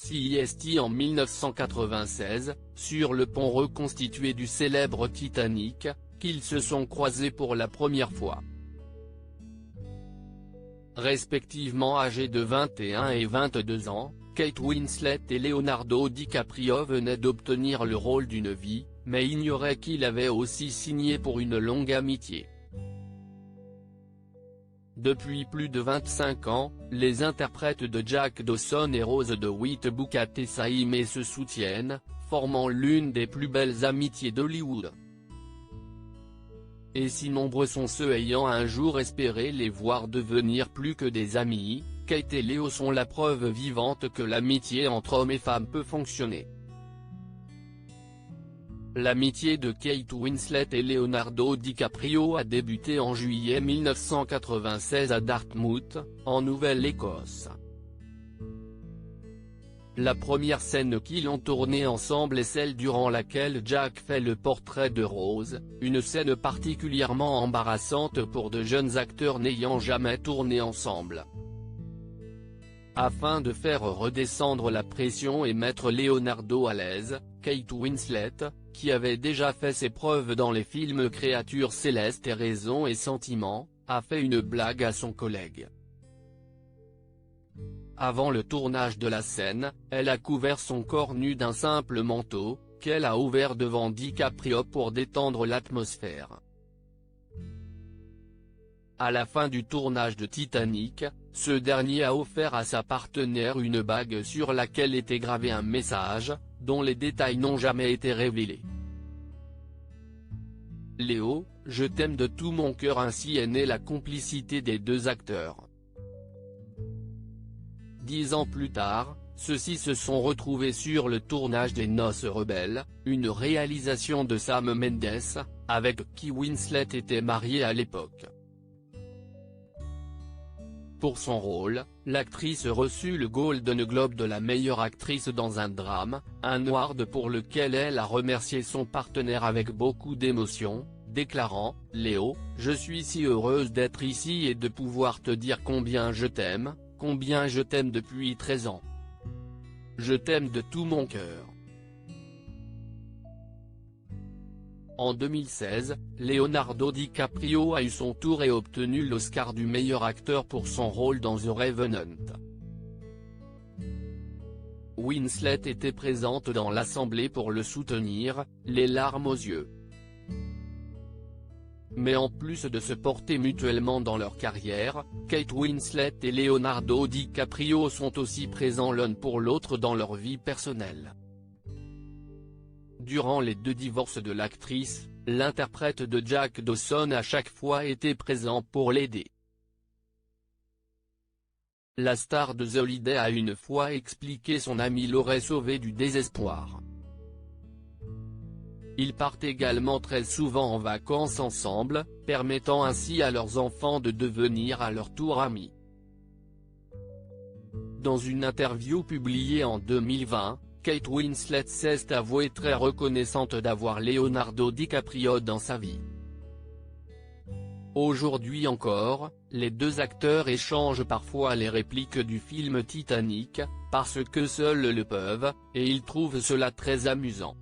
CEST en 1996, sur le pont reconstitué du célèbre Titanic, qu'ils se sont croisés pour la première fois. Respectivement âgés de 21 et 22 ans, Kate Winslet et Leonardo DiCaprio venaient d'obtenir le rôle d'une vie, mais ignoraient qu'il avait aussi signé pour une longue amitié. Depuis plus de 25 ans, les interprètes de Jack Dawson et Rose DeWitt Bukaté s'aiment et se soutiennent, formant l'une des plus belles amitiés d'Hollywood. Et si nombreux sont ceux ayant un jour espéré les voir devenir plus que des amis, Kate et Leo sont la preuve vivante que l'amitié entre hommes et femmes peut fonctionner. L'amitié de Kate Winslet et Leonardo DiCaprio a débuté en juillet 1996 à Dartmouth, en Nouvelle-Écosse. La première scène qu'ils ont tournée ensemble est celle durant laquelle Jack fait le portrait de Rose, une scène particulièrement embarrassante pour de jeunes acteurs n'ayant jamais tourné ensemble. Afin de faire redescendre la pression et mettre Leonardo à l'aise, Kate Winslet, qui avait déjà fait ses preuves dans les films Créatures célestes et Raison et Sentiment, a fait une blague à son collègue. Avant le tournage de la scène, elle a couvert son corps nu d'un simple manteau, qu'elle a ouvert devant DiCaprio pour détendre l'atmosphère. À la fin du tournage de Titanic, ce dernier a offert à sa partenaire une bague sur laquelle était gravé un message, dont les détails n'ont jamais été révélés. Léo, je t'aime de tout mon cœur. Ainsi est née la complicité des deux acteurs. 10 ans plus tard, ceux-ci se sont retrouvés sur le tournage des Noces rebelles, une réalisation de Sam Mendes, avec qui Winslet était mariée à l'époque. Pour son rôle, l'actrice reçut le Golden Globe de la meilleure actrice dans un drame, un award pour lequel elle a remercié son partenaire avec beaucoup d'émotion, déclarant « Léo, je suis si heureuse d'être ici et de pouvoir te dire combien je t'aime depuis 13 ans. Je t'aime de tout mon cœur. » En 2016, Leonardo DiCaprio a eu son tour et obtenu l'Oscar du meilleur acteur pour son rôle dans The Revenant. Winslet était présente dans l'assemblée pour le soutenir, les larmes aux yeux. Mais en plus de se porter mutuellement dans leur carrière, Kate Winslet et Leonardo DiCaprio sont aussi présents l'un pour l'autre dans leur vie personnelle. Durant les 2 divorces de l'actrice, l'interprète de Jack Dawson a chaque fois été présent pour l'aider. La star de The Holiday a une fois expliqué son ami l'aurait sauvé du désespoir. Ils partent également très souvent en vacances ensemble, permettant ainsi à leurs enfants de devenir à leur tour amis. Dans une interview publiée en 2020, Kate Winslet s'est avouée très reconnaissante d'avoir Leonardo DiCaprio dans sa vie. Aujourd'hui encore, les deux acteurs échangent parfois les répliques du film Titanic, parce que seuls le peuvent, et ils trouvent cela très amusant.